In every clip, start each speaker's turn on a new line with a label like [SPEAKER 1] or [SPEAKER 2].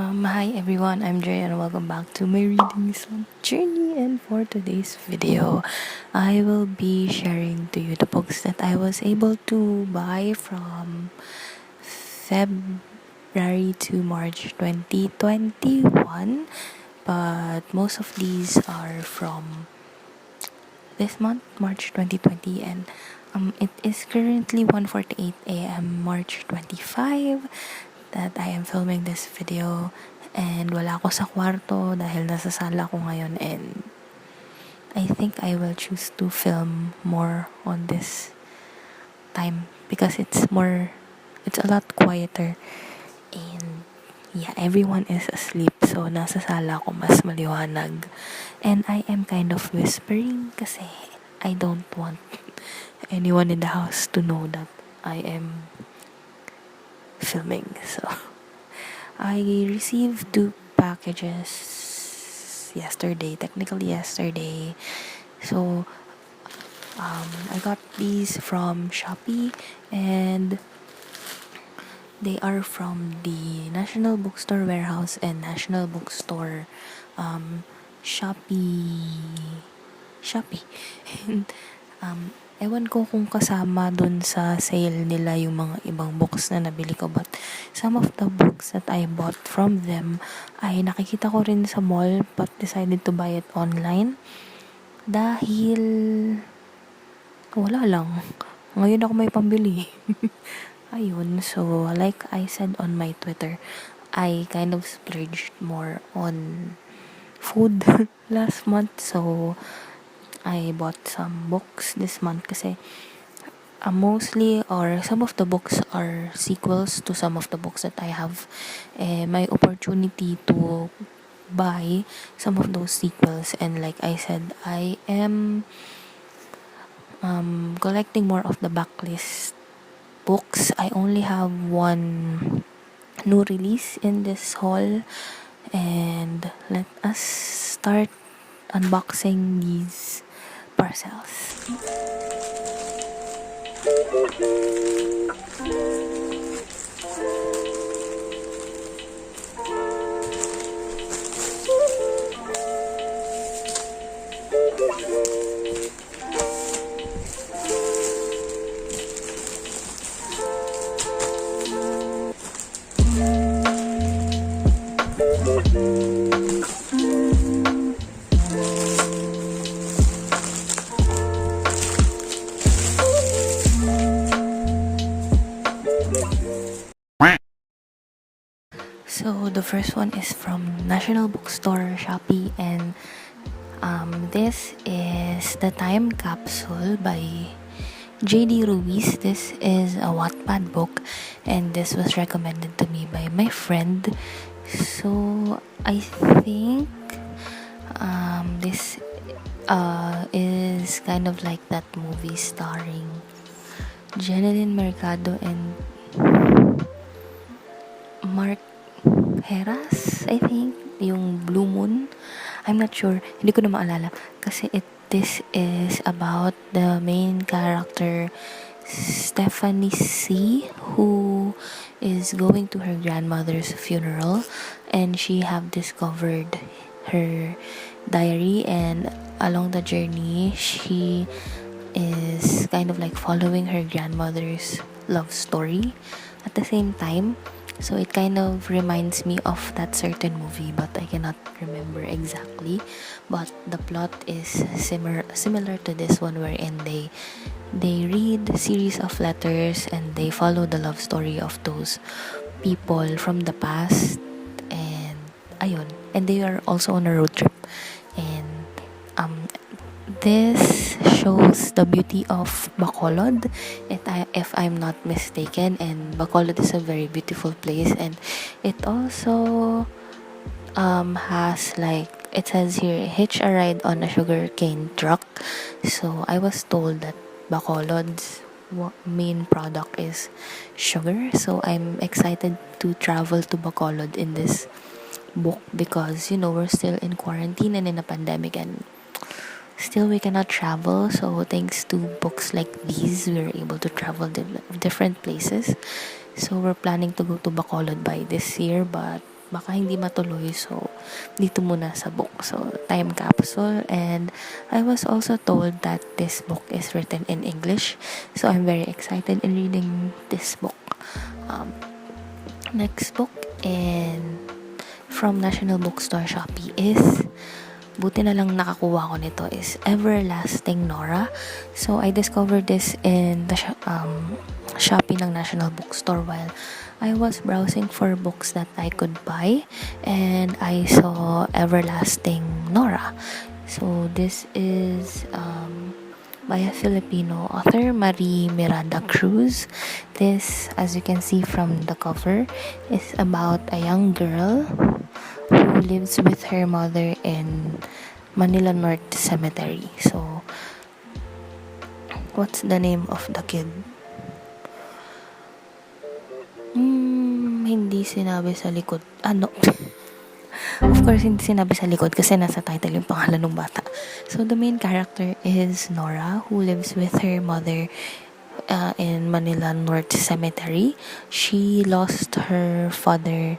[SPEAKER 1] Hi everyone, I'm Jay and welcome back to my reading slump journey. And for today's video, I will be sharing to you the books that I was able to buy from February to March 2021. But most of these are from this month, March 2020, and it is currently 1:48 a.m. March 25 that I am filming this video, and wala ako sa kwarto dahil nasa sala ko ngayon, and I think I will choose to film more on this time because it's a lot quieter, and yeah, everyone is asleep, so nasa sala ko mas maliwanag. And I am kind of whispering kasi I don't want anyone in the house to know that I am filming. So I received 2 packages technically yesterday. So I got these from Shopee, and they are from the National Bookstore Warehouse and National Bookstore Shopee. And ewan ko kung kasama dun sa sale nila yung mga ibang books na nabili ko, but some of the books that I bought from them ay nakikita ko rin sa mall but decided to buy it online dahil wala lang. Ngayon ako may pambili. Ayun, so like I said on my Twitter, I kind of splurged more on food last month, so I bought some books this month kasi mostly or some of the books are sequels to some of the books that I have. My opportunity to buy some of those sequels, and like I said, I am collecting more of the backlist books. I only have one new release in this haul, and let us start unboxing these parcels. So the first one is from National Bookstore Shopee, and this is The Time Capsule by J.D. Ruiz. This is a Wattpad book, and this was recommended to me by my friend. So I think this is kind of like that movie starring Jeneline Mercado and Mark Heras, I think, yung Blue Moon. I'm not sure, hindi ko na maalala kasi this is about the main character, Stephanie C, who is going to her grandmother's funeral, and she have discovered her diary, and along the journey she is kind of like following her grandmother's love story at the same time. So it kind of reminds me of that certain movie, but I cannot remember exactly. But the plot is similar to this one, wherein they read a series of letters and they follow the love story of those people from the past, and ayun, and they are also on a road trip, and this shows the beauty of Bacolod, if I'm not mistaken, and Bacolod is a very beautiful place, and it also has, like it says here, hitch a ride on a sugarcane truck. So I was told that Bacolod's main product is sugar, so I'm excited to travel to Bacolod in this book because we're still in quarantine and in a pandemic, and still we cannot travel. So thanks to books like these, we're able to travel different places. So we're planning to go to Bacolod by this year, but baka hindi matuloy. So, dito muna sa book. So, time capsule. And I was also told that this book is written in English. So, I'm very excited in reading this book. Next book in from National Bookstore Shopee is, buti na lang nakakuha ko nito, is Everlasting Nora. So, I discovered this in the Shopee ng National Bookstore while I was browsing for books that I could buy, and I saw Everlasting Nora. So, this is by a Filipino author, Marie Miranda Cruz. This, as you can see from the cover, is about a young girl who lives with her mother in Manila North Cemetery. So, what's the name of the kid? Hindi sinabi sa likod. Ano? Of course, hindi sinabi sa likod kasi nasa title yung pangalan ng bata. So, the main character is Nora, who lives with her mother in Manila North Cemetery. She lost her father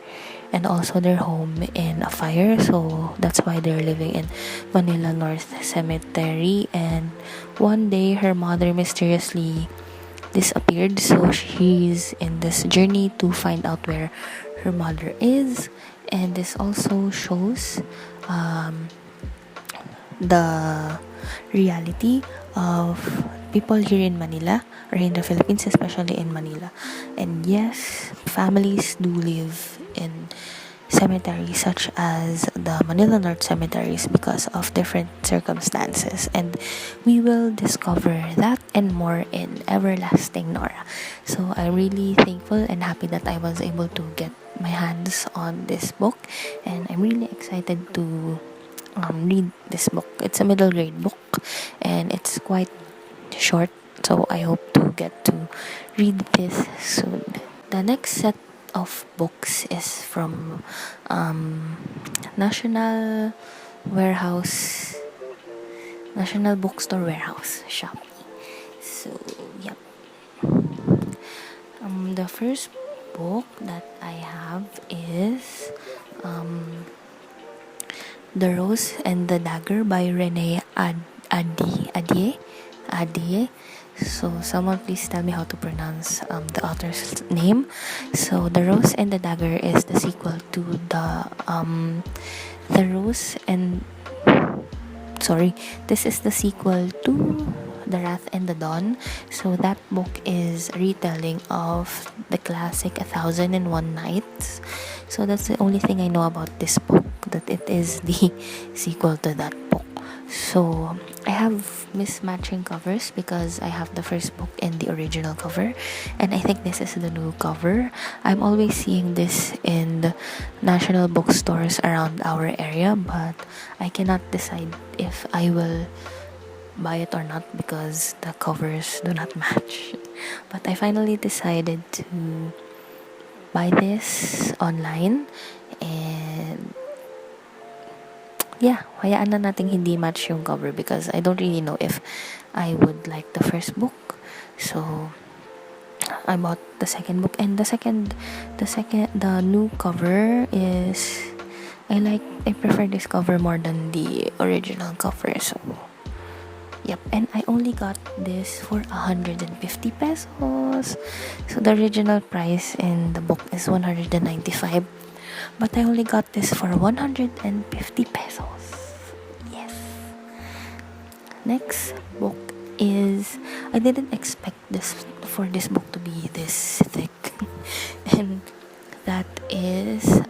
[SPEAKER 1] and also their home in a fire, so that's why they're living in Manila North Cemetery. And one day, her mother mysteriously disappeared, so she's in this journey to find out where her mother is. And this also shows the reality of people here in Manila, or in the Philippines, especially in Manila. And yes, families do live in cemeteries such as the Manila North cemeteries because of different circumstances, and we will discover that and more in Everlasting Nora. So I'm really thankful and happy that I was able to get my hands on this book, and I'm really excited to read this book. It's a middle grade book and it's quite short, so I hope to get to read this soon. The next set of books is from National Bookstore Warehouse, Shopee. So, yep. The first book that I have is The Rose and the Dagger by Renee Adie. So, someone please tell me how to pronounce the author's name. So, The Rose and the Dagger is the sequel to this is the sequel to The Wrath and the Dawn. So, that book is retelling of the classic 1001 Nights. So, that's the only thing I know about this book, that it is the sequel to that book. So, I have mismatching covers because I have the first book and the original cover, and I think this is the new cover. I'm always seeing this in the national bookstores around our area, but I cannot decide if I will buy it or not because the covers do not match. But I finally decided to buy this online, and yeah, hayaan na nating hindi match yung cover because I don't really know if I would like the first book. So I bought the second book, and the new cover is I prefer this cover more than the original cover. So yep, and I only got this for 150 pesos. So the original price in the book is 195. But I only got this for 150 pesos. Yes. Next book is, I didn't expect this book to be this thick. And that is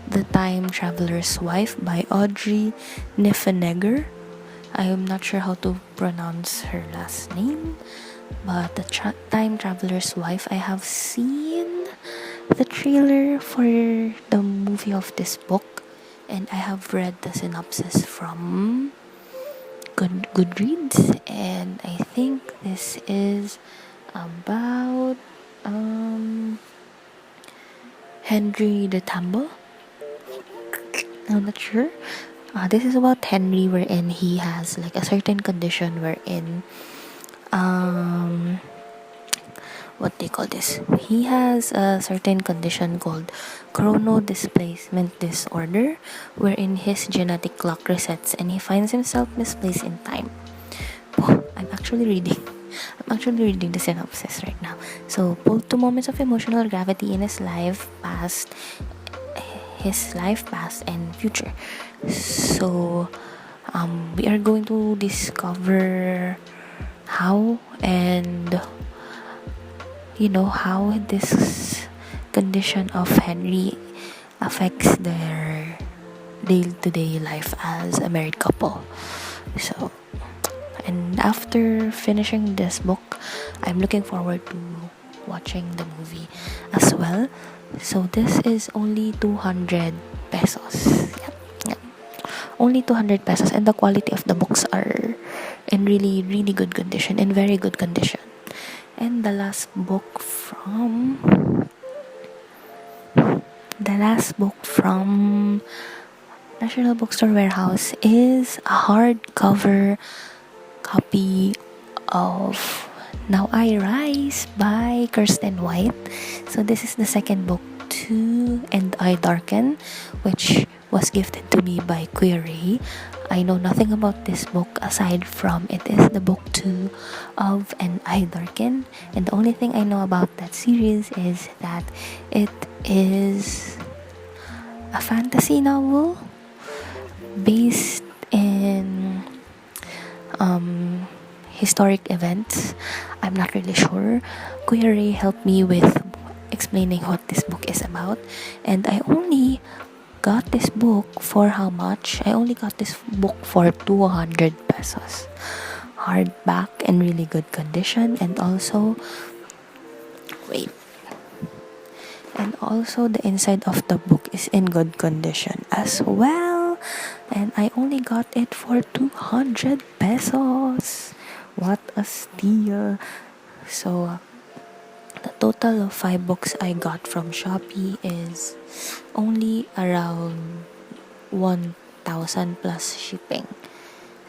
[SPEAKER 1] The Time Traveler's Wife by Audrey Niffenegger. I am not sure how to pronounce her last name, but The Time Traveler's Wife, I have seen the trailer for the movie of this book, and I have read the synopsis from Goodreads, and I think this is about Henry the Tambo. I'm not sure. This is about Henry, wherein he has like a certain condition wherein what they call this. He has a certain condition called chrono displacement disorder, wherein his genetic clock resets and he finds himself misplaced in time. Oh, I'm actually reading the synopsis right now. So, pulled to moments of emotional gravity in his life, past, and future. So, we are going to discover how and how this condition of Henry affects their day-to-day life as a married couple. So, and after finishing this book, I'm looking forward to watching the movie as well. So this is only 200 pesos. Yep. Only 200 pesos, and the quality of the books are in really, really good condition, in very good condition. And the last book from National Bookstore Warehouse is a hardcover copy of Now I Rise by Kirsten White. So this is the second book to And I Darken, which was gifted to me by Query. I know nothing about this book aside from it is the book 2 of And I Darken, and the only thing I know about that series is that it is a fantasy novel based in historic events. I'm not really sure. Query helped me with explaining what this book is about, and I only got this book for how much? I only got this book for 200 pesos. Hardback in really good condition, and also the inside of the book is in good condition as well. And I only got it for 200 pesos. What a steal. So the total of 5 books I got from Shopee is only around 1,000 plus shipping.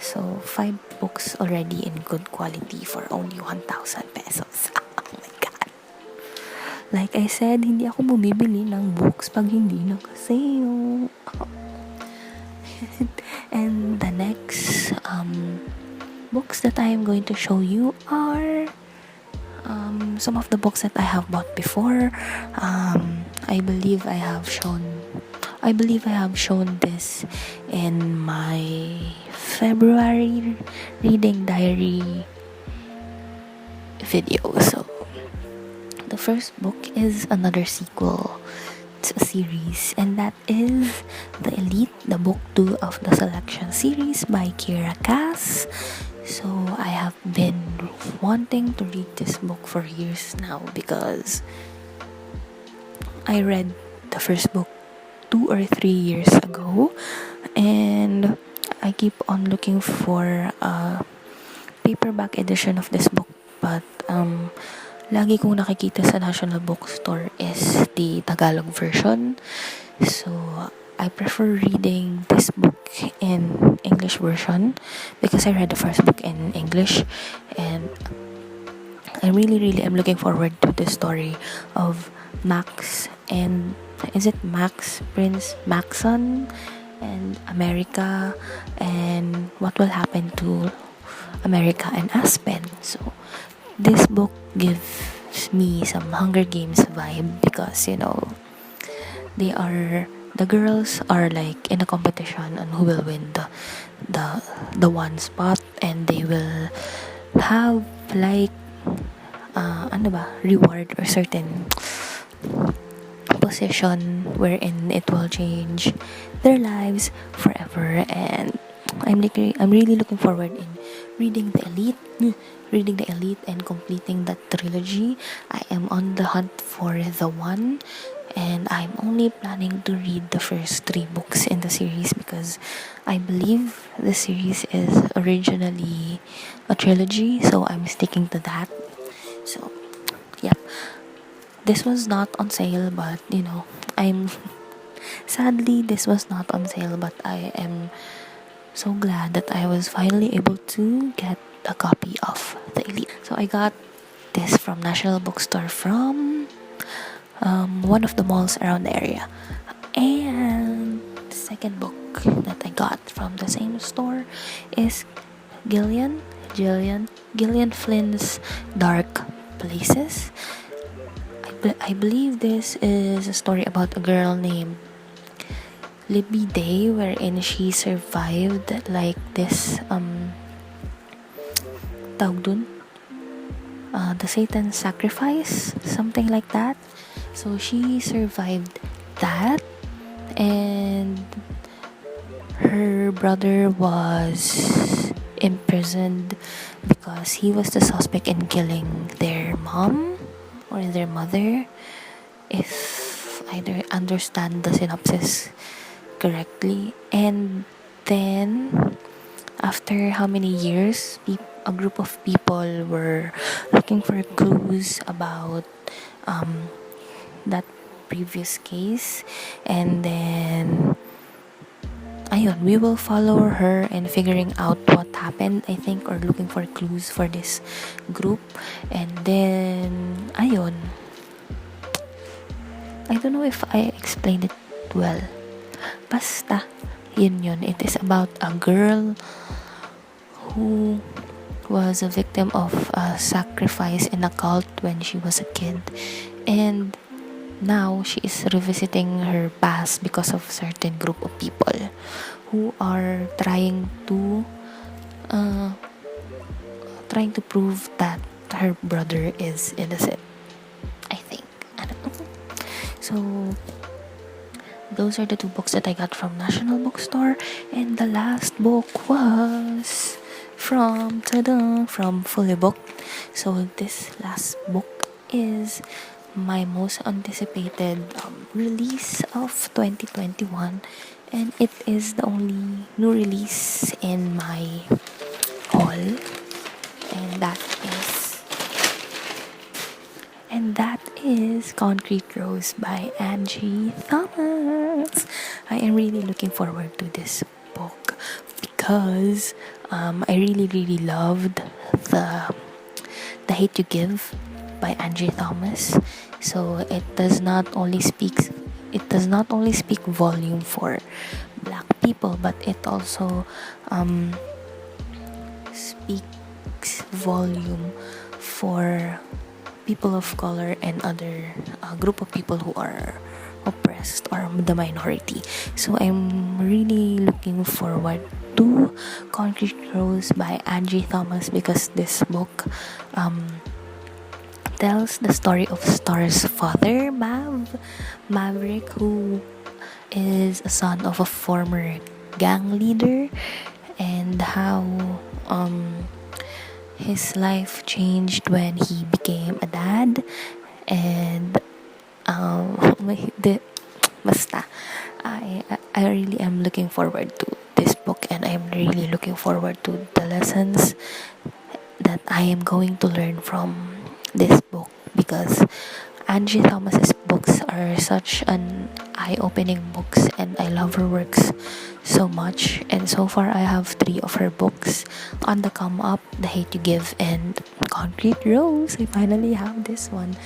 [SPEAKER 1] So 5 books already in good quality for only 1,000 pesos. Oh my god. Like I said, hindi ako bumibili ng books pag hindi naka-sale. And the next books that I am going to show you are some of the books that I have bought before. I believe I have shown this in my February reading diary video. So the first book is another sequel to a series, and that is The Elite, the book 2 of the Selection series by Kira Cass. So I have been wanting to read this book for years now because I read the first book 2 or 3 years ago, and I keep on looking for a paperback edition of this book, but lagi kong nakikita sa National Bookstore is the Tagalog version. So I prefer reading this book in English version because I read the first book in English, and I really am looking forward to the story of Max and Prince Maxon and America, and what will happen to America and Aspen. So this book gives me some Hunger Games vibe because the girls are like in a competition on who will win the one spot, and they will have like reward or certain position wherein it will change their lives forever. And I'm really looking forward in reading the Elite and completing that trilogy. I am on the hunt for the one, and I'm only planning to read the first 3 books in the series because I believe the series is originally a trilogy, so I'm sticking to that. So yeah, this was not on sale, but sadly this was not on sale, but I am so glad that I was finally able to get a copy of The Elite. So I got this from National Bookstore from one of the malls around the area. And the second book that I got from the same store is Gillian Flynn's Dark Places. I believe this is a story about a girl named Libby Day, wherein she survived like this tawag dun? The Satan sacrifice, something like that. So she survived that, and her brother was imprisoned because he was the suspect in killing their mom or their mother, if I understand the synopsis correctly. And then after how many years, a group of people were looking for clues about that previous case, and then ayun, we will follow her and figuring out what happened, I think, or looking for clues for this group. And then ayun, I don't know if I explained it well. Basta yun, it is about a girl who was a victim of a sacrifice in a cult when she was a kid, and now she is revisiting her past because of certain group of people who are trying to prove that her brother is innocent, I think. I don't know. So those are the two books that I got from National Bookstore, and the last book was from Fully Booked. So this last book is my most anticipated release of 2021, and it is the only new release in my haul, and that is Concrete Rose by Angie Thomas. I am really looking forward to this book because I really loved the Hate You Give by Angie Thomas. So it does not only speak volume for Black people, but it also speaks volume for people of color and other group of people who are oppressed or the minority. So I'm really looking forward to Concrete Rose by Angie Thomas because this book tells the story of Star's father, Maverick, who is a son of a former gang leader, and how his life changed when he became a dad. And basta I really am looking forward to this book, and I'm really looking forward to the lessons that I am going to learn from this book, because Angie Thomas's books are such an eye-opening books, and I love her works so much. And so far I have 3 of her books on the come up: The Hate You Give and Concrete Rose. I finally have this one.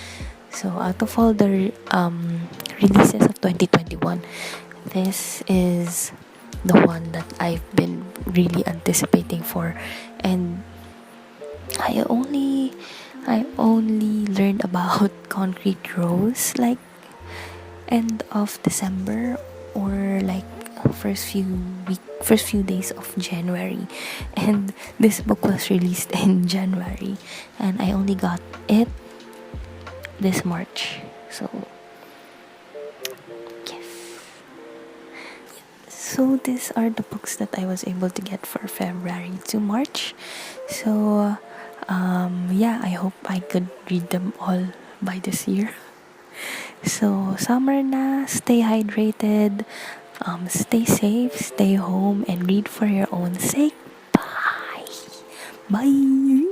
[SPEAKER 1] So out of all the releases of 2021, this is the one that I've been really anticipating for. And I only learned about Concrete Rose like end of December, or like first few days of January, and this book was released in January, and I only got it this March. So yes, so these are the books that I was able to get for February to March. So I hope I could read them all by this year. So summer na, stay hydrated, stay safe, stay home, and read for your own sake. Bye.